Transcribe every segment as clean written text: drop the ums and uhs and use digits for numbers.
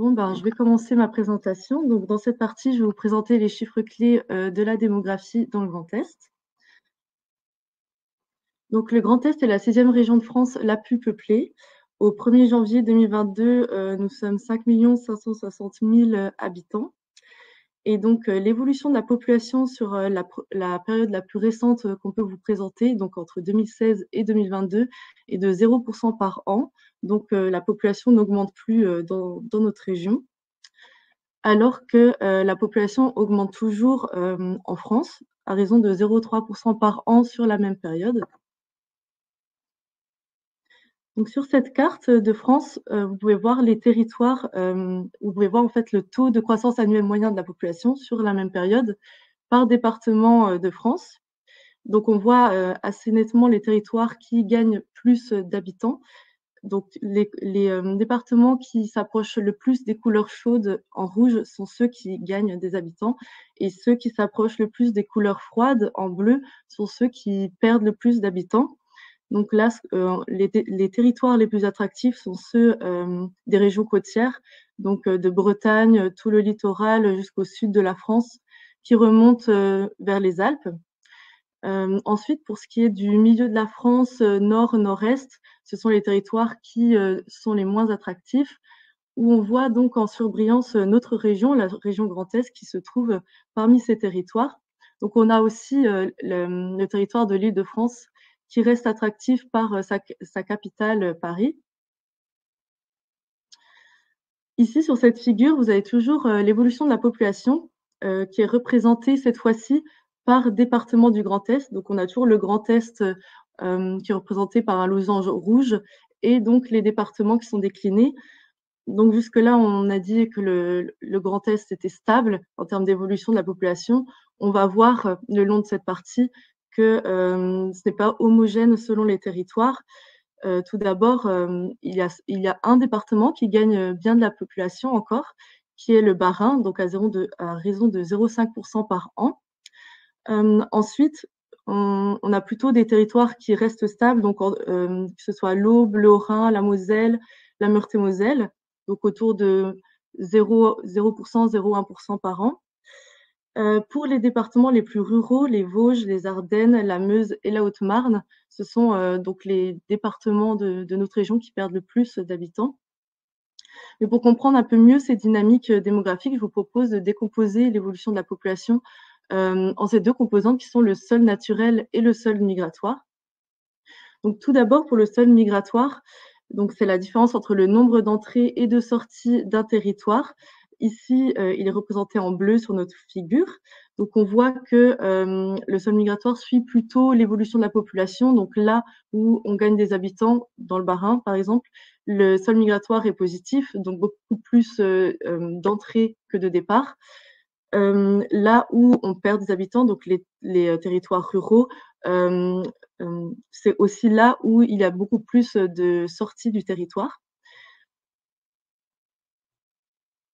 Bon, ben, je vais commencer ma présentation. Donc, dans cette partie, je vais vous présenter les chiffres clés de la démographie dans le Grand Est. Donc, le Grand Est est la 6e région de France la plus peuplée. Au 1er janvier 2022, nous sommes 5 560 000 habitants. Et donc, l'évolution de la population sur la période la plus récente qu'on peut vous présenter, donc entre 2016 et 2022, est de 0% par an. Donc, la population n'augmente plus dans notre région, alors que la population augmente toujours en France, à raison de 0,3% par an sur la même période. Donc, sur cette carte de France, vous pouvez voir les territoires, vous pouvez voir en fait le taux de croissance annuel moyen de la population sur la même période par département de France. Donc, on voit assez nettement les territoires qui gagnent plus d'habitants. Donc, les départements qui s'approchent le plus des couleurs chaudes en rouge sont ceux qui gagnent des habitants, et ceux qui s'approchent le plus des couleurs froides en bleu sont ceux qui perdent le plus d'habitants. Donc là, les territoires les plus attractifs sont ceux des régions côtières, donc de Bretagne, tout le littoral jusqu'au sud de la France, qui remontent vers les Alpes. Ensuite, pour ce qui est du milieu de la France, nord-nord-est, ce sont les territoires qui sont les moins attractifs, où on voit donc en surbrillance notre région, la région Grand Est, qui se trouve parmi ces territoires. Donc on a aussi le territoire de l'Île-de-France qui reste attractif par sa capitale, Paris. Ici, sur cette figure, vous avez toujours l'évolution de la population qui est représentée cette fois-ci par département du Grand Est. Donc, on a toujours le Grand Est qui est représenté par un losange rouge et donc les départements qui sont déclinés. Donc, jusque-là, on a dit que le Grand Est était stable en termes d'évolution de la population. On va voir le long de cette partie que ce n'est pas homogène selon les territoires. Tout d'abord, il y a un département qui gagne bien de la population encore, qui est le Bas-Rhin, donc à raison de 0,5% par an. Ensuite, on a plutôt des territoires qui restent stables, donc que ce soit l'Aube, le Haut-Rhin, la Moselle, la Meurthe-et-Moselle, donc autour de 0%, 0,1% par an. Pour les départements les plus ruraux, les Vosges, les Ardennes, la Meuse et la Haute-Marne, ce sont donc les départements de notre région qui perdent le plus d'habitants. Mais pour comprendre un peu mieux ces dynamiques démographiques, je vous propose de décomposer l'évolution de la population en ces deux composantes qui sont le sol naturel et le sol migratoire. Donc tout d'abord, pour le sol migratoire, donc c'est la différence entre le nombre d'entrées et de sorties d'un territoire. Ici, il est représenté en bleu sur notre figure. Donc, on voit que le sol migratoire suit plutôt l'évolution de la population. Donc, là où on gagne des habitants, dans le Bas-Rhin, par exemple, le sol migratoire est positif, donc beaucoup plus d'entrées que de départs. Là où on perd des habitants, donc les territoires ruraux, c'est aussi là où il y a beaucoup plus de sorties du territoire.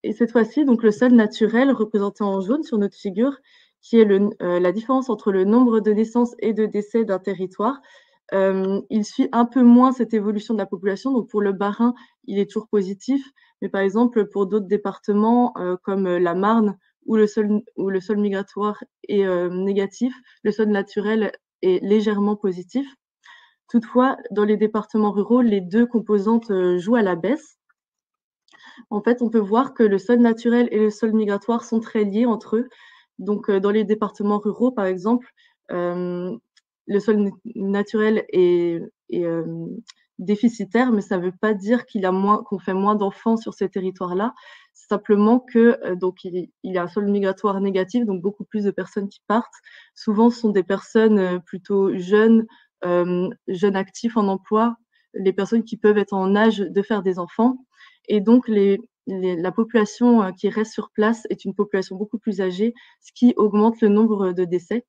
Et cette fois-ci, donc le sol naturel représenté en jaune sur notre figure, qui est la différence entre le nombre de naissances et de décès d'un territoire. Il suit un peu moins cette évolution de la population. Donc pour le Bas-Rhin, il est toujours positif, mais par exemple pour d'autres départements comme la Marne, où le sol migratoire est négatif, le sol naturel est légèrement positif. Toutefois, dans les départements ruraux, les deux composantes jouent à la baisse. En fait, on peut voir que le sol naturel et le sol migratoire sont très liés entre eux. Donc, dans les départements ruraux, par exemple, le sol naturel est déficitaire, mais ça ne veut pas dire qu'on fait moins d'enfants sur ces territoires-là. C'est simplement que donc il y a un sol migratoire négatif, donc beaucoup plus de personnes qui partent. Souvent, ce sont des personnes plutôt jeunes, jeunes actifs en emploi, les personnes qui peuvent être en âge de faire des enfants. Et donc, la population qui reste sur place est une population beaucoup plus âgée, ce qui augmente le nombre de décès.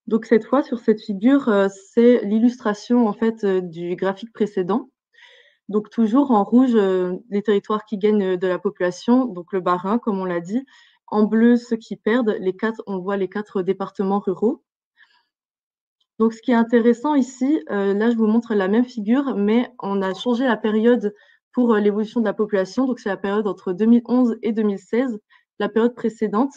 Donc cette fois, sur cette figure, c'est l'illustration en fait du graphique précédent. Donc toujours en rouge, les territoires qui gagnent de la population, donc le Bas-Rhin, comme on l'a dit. En bleu, ceux qui perdent. On voit les 4 départements ruraux. Donc ce qui est intéressant ici, là je vous montre la même figure, mais on a changé la période pour l'évolution de la population. Donc, c'est la période entre 2011 et 2016, la période précédente.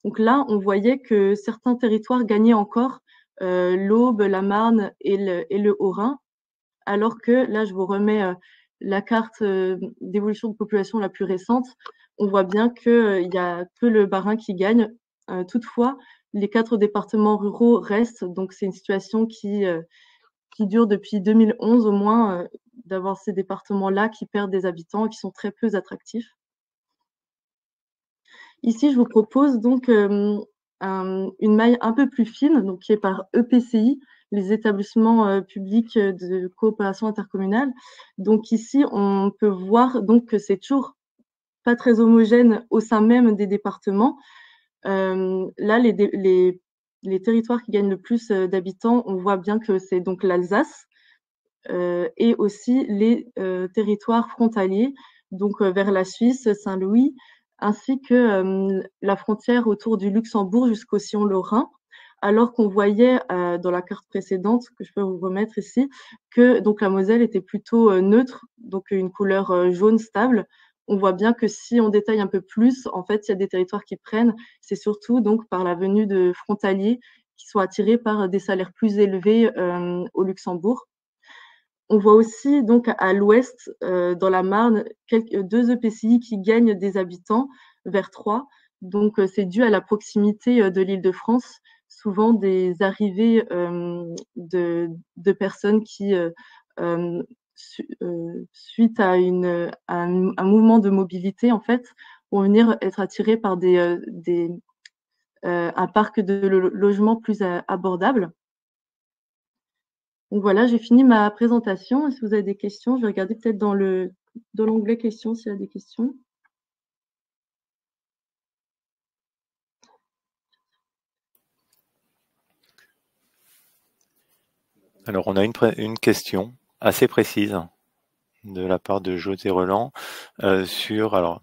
Donc là, on voyait que certains territoires gagnaient encore l'Aube, la Marne et le Haut-Rhin, alors que là, je vous remets la carte d'évolution de population la plus récente. On voit bien qu'il y a que le Bas-Rhin qui gagne. Toutefois, les 4 départements ruraux restent, donc c'est une situation qui dure depuis 2011 au moins, d'avoir ces départements-là qui perdent des habitants et qui sont très peu attractifs. Ici, je vous propose donc une maille un peu plus fine, donc qui est par EPCI, les établissements publics de coopération intercommunale. Donc ici, on peut voir donc que c'est toujours pas très homogène au sein même des départements. Là, les territoires qui gagnent le plus d'habitants, on voit bien que c'est donc l'Alsace et aussi les territoires frontaliers, donc vers la Suisse, Saint-Louis, ainsi que la frontière autour du Luxembourg jusqu'au sillon lorrain, alors qu'on voyait dans la carte précédente, que je peux vous remettre ici, que donc la Moselle était plutôt neutre, donc une couleur jaune stable. On voit bien que si on détaille un peu plus, en fait, il y a des territoires qui prennent, c'est surtout donc par la venue de frontaliers qui sont attirés par des salaires plus élevés au Luxembourg. On voit aussi donc à l'ouest, dans la Marne, 2 EPCI qui gagnent des habitants vers 3. Donc, c'est dû à la proximité de l'Île-de-France, souvent des arrivées de personnes qui, suite à un mouvement de mobilité, en fait, vont venir être attirées par un parc de logements plus abordable. Donc voilà, j'ai fini ma présentation. Si vous avez des questions, je vais regarder peut-être dans l'onglet questions s'il y a des questions. Alors, on a une question assez précise de la part de José Roland sur. Alors,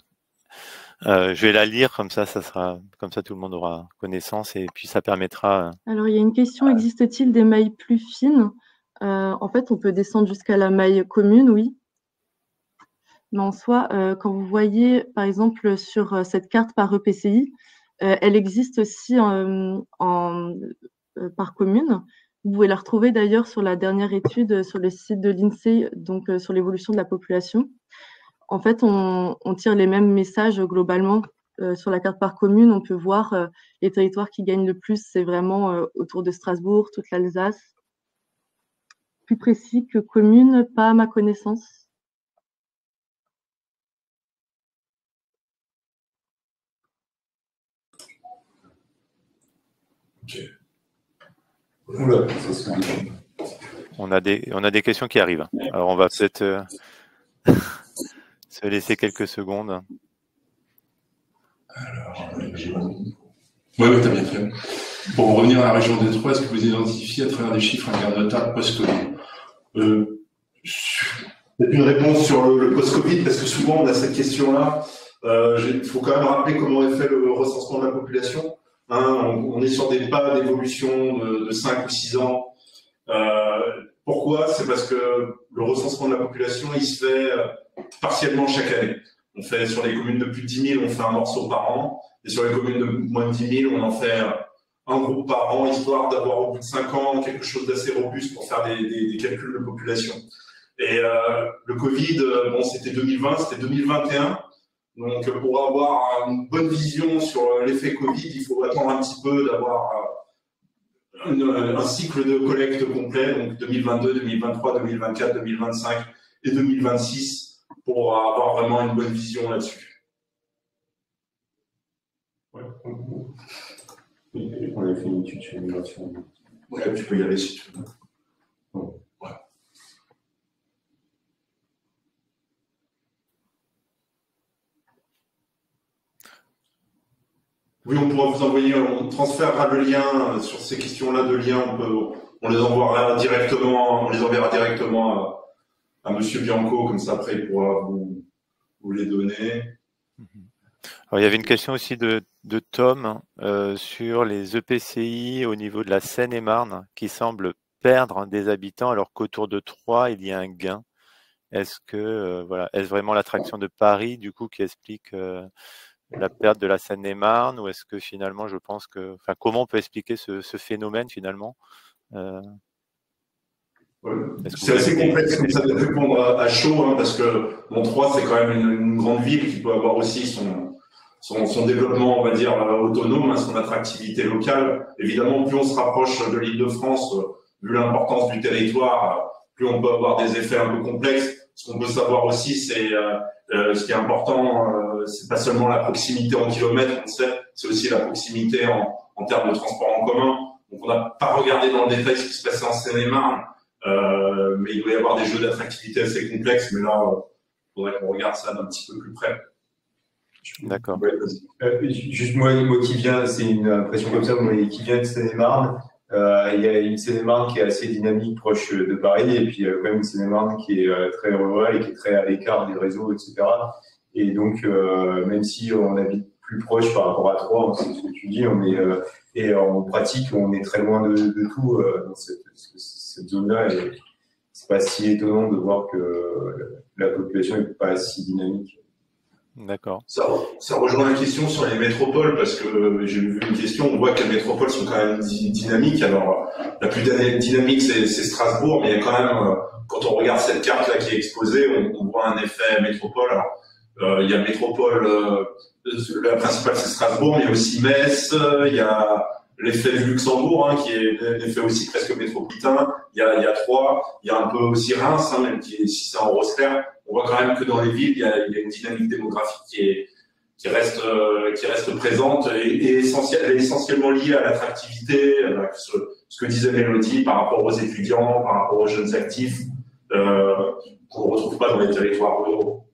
je vais la lire comme ça sera comme ça, tout le monde aura connaissance et puis ça permettra. Alors, il y a une question, existe-t-il des mailles plus fines? En fait, on peut descendre jusqu'à la maille commune, oui. Mais en soi, quand vous voyez, par exemple, sur cette carte par EPCI, elle existe aussi par commune. Vous pouvez la retrouver d'ailleurs sur la dernière étude sur le site de l'INSEE, donc sur l'évolution de la population. En fait, on tire les mêmes messages globalement. Sur la carte par commune, on peut voir les territoires qui gagnent le plus, c'est vraiment autour de Strasbourg, toute l'Alsace. Plus précis que commune, pas à ma connaissance. Ok. On a des questions qui arrivent. Alors, on va peut-être se laisser quelques secondes. Alors, oui, tu as bien fait. Pour revenir à la région des Trois, est-ce que vous identifiez à travers des chiffres un gain de retard post-Covid? C'est une réponse sur le post-Covid, parce que souvent on a cette question-là. Il faut quand même rappeler comment est fait le recensement de la population. On est sur des pas d'évolution de 5 ou 6 ans. Pourquoi? C'est parce que le recensement de la population, il se fait partiellement chaque année. On fait sur les communes de plus de 10 000, on fait un morceau par an. Et sur les communes de moins de 10 000, on en fait un groupe par an, histoire d'avoir au bout de 5 ans quelque chose d'assez robuste pour faire des calculs de population. Et le Covid, bon, c'était 2020, c'était 2021. Donc, pour avoir une bonne vision sur l'effet Covid, il faut attendre un petit peu d'avoir un cycle de collecte complet, donc 2022, 2023, 2024, 2025 et 2026, pour avoir vraiment une bonne vision là-dessus. Ouais. On a fait une étude sur l'immigration. Ouais, tu peux y aller si tu veux. Ouais. Oui, on pourra vous envoyer, on transférera le lien sur ces questions-là de lien. On les enverra directement à Monsieur Bianco, comme ça après il pourra vous les donner. Alors, il y avait une question aussi de Tom sur les EPCI au niveau de la Seine-et-Marne qui semblent perdre des habitants alors qu'autour de Troyes, il y a un gain. est-ce que voilà, est-ce vraiment l'attraction de Paris du coup qui explique la perte de la Seine-et-Marne, ou est-ce que finalement, je pense que, enfin, comment on peut expliquer ce phénomène finalement? C'est assez complexe comme ça de répondre à chaud, hein, parce que Montreux, c'est quand même une grande ville qui peut avoir aussi son développement, on va dire, autonome, hein, son attractivité locale. Évidemment, plus on se rapproche de l'Île-de-France, vu l'importance du territoire, plus on peut avoir des effets un peu complexes. Ce qu'on peut savoir aussi, c'est ce qui est important, c'est pas seulement la proximité en kilomètres, on sait, c'est aussi la proximité en termes de transport en commun. Donc, on n'a pas regardé dans le détail ce qui se passait en Seine-et-Marne, mais il doit y avoir des jeux d'attractivité assez complexes. Mais là, il faudrait qu'on regarde ça d'un petit peu plus près. D'accord. Ouais, juste moi qui viens, c'est une impression comme ça, moi qui viens de Seine-et-Marne, il y a une Seine-et-Marne qui est assez dynamique, proche de Paris, et puis quand même une Seine-et-Marne qui est très rurale et qui est très à l'écart des réseaux, etc. Et donc, même si on habite plus proche par rapport à Troyes, c'est ce que tu dis, et en pratique, on est très loin de tout dans cette zone-là, et c'est pas si étonnant de voir que la population n'est pas si dynamique. D'accord. Ça rejoint la question sur les métropoles, parce que j'ai vu une question, on voit que les métropoles sont quand même dynamiques. Alors, la plus dynamique, c'est Strasbourg, mais il y a quand même, quand on regarde cette carte-là qui est exposée, on voit un effet métropole. Alors, il y a métropole, la principale c'est Strasbourg, mais il y a aussi Metz, il y a l'effet du Luxembourg, hein, qui est l'effet aussi presque métropolitain. Il y a Troyes, il y a un peu aussi Reims, hein, même si c'est en rose clair. On voit quand même que dans les villes, il y a une dynamique démographique qui reste présente et essentiellement liée à l'attractivité, ce que disait Mélodie par rapport aux étudiants, par rapport aux jeunes actifs, qu'on ne retrouve pas dans les territoires ruraux.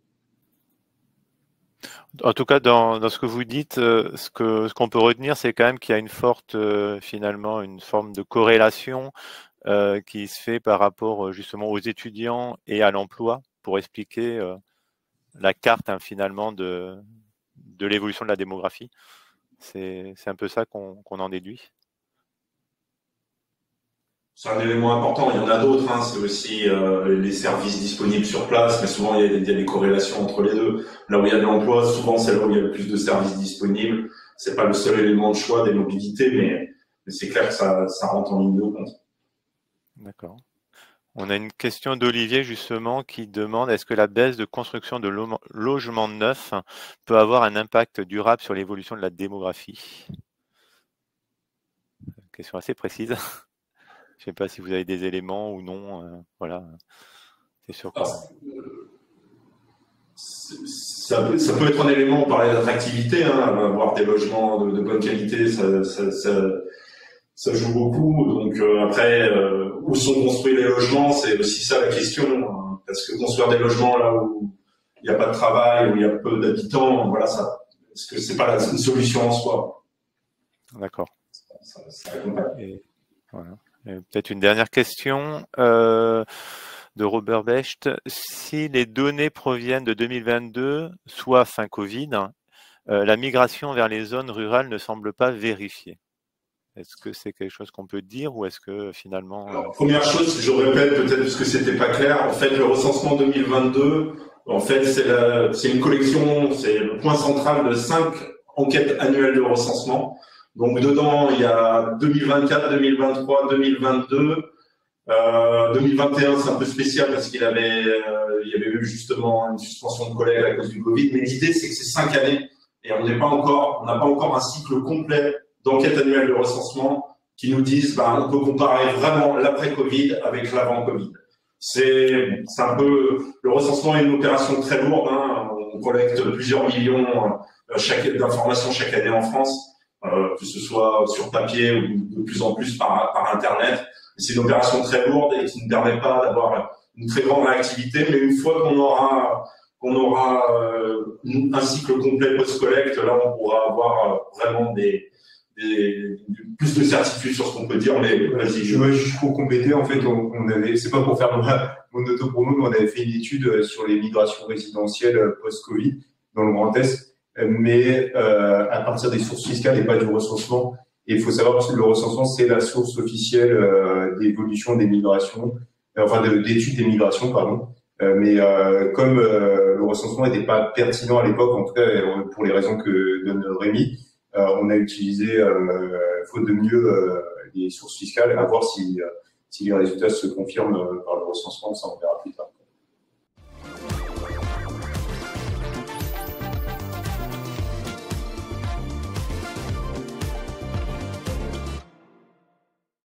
En tout cas, dans ce que vous dites, ce qu'on peut retenir, c'est quand même qu'il y a une forte, finalement, une forme de corrélation qui se fait par rapport justement aux étudiants et à l'emploi, pour expliquer la carte, hein, finalement de l'évolution de la démographie. C'est un peu ça qu'on en déduit. C'est un élément important. Il y en a d'autres, hein. C'est aussi les services disponibles sur place, mais souvent il y a des corrélations entre les deux. Là où il y a de l'emploi, souvent c'est là où il y a le plus de services disponibles. C'est pas le seul élément de choix des mobilités, mais c'est clair que ça rentre en ligne de compte. D'accord. On a une question d'Olivier justement qui demande: est-ce que la baisse de construction de logements neufs peut avoir un impact durable sur l'évolution de la démographie? Question assez précise. Je ne sais pas si vous avez des éléments ou non. Voilà. C'est sûr. Ça peut être un élément. On parlait d'attractivité, hein, avoir des logements de bonne qualité, ça joue beaucoup. Donc après, où sont construits les logements, c'est aussi ça la question. Hein, parce que construire des logements là où il n'y a pas de travail, où il y a peu d'habitants, voilà, est-ce que c'est pas une solution en soi? D'accord. Voilà. Peut-être une dernière question de Robert Becht. Si les données proviennent de 2022, soit fin Covid, la migration vers les zones rurales ne semble pas vérifiée. Est-ce que c'est quelque chose qu'on peut dire, ou est-ce que finalement… Alors, première chose, je répète peut-être parce que c'était pas clair, en fait le recensement 2022, en fait c'est une collection, c'est le point central de 5 enquêtes annuelles de recensement. Donc dedans il y a 2024, 2023, 2022, 2021 c'est un peu spécial parce il y avait eu justement une suspension de collègues à cause du Covid, mais l'idée c'est que c'est 5 années et on n'a pas encore un cycle complet d'enquête annuelle de recensement qui nous disent on peut comparer vraiment l'après-Covid avec l'avant-Covid. C'est un peu, le recensement est une opération très lourde, hein, on collecte plusieurs millions d'informations chaque année en France, que ce soit sur papier ou de plus en plus par Internet. C'est une opération très lourde et qui ne permet pas d'avoir une très grande réactivité, mais une fois qu'on aura un cycle complet post-collecte, là on pourra avoir vraiment plus de certitude sur ce qu'on peut dire, mais vas-y. Juste pour compléter, en fait, on avait, c'est pas pour faire mon auto-promo, mais on avait fait une étude sur les migrations résidentielles post-Covid dans le Grand Est, mais à partir des sources fiscales et pas du recensement. Et il faut savoir que le recensement, c'est la source officielle d'évolution des migrations, enfin d'études des migrations, pardon. Mais comme le recensement n'était pas pertinent à l'époque, en tout cas pour les raisons que donne Rémi, on a utilisé, faute de mieux, les sources fiscales, à voir si les résultats se confirment par le recensement, ça on verra plus tard.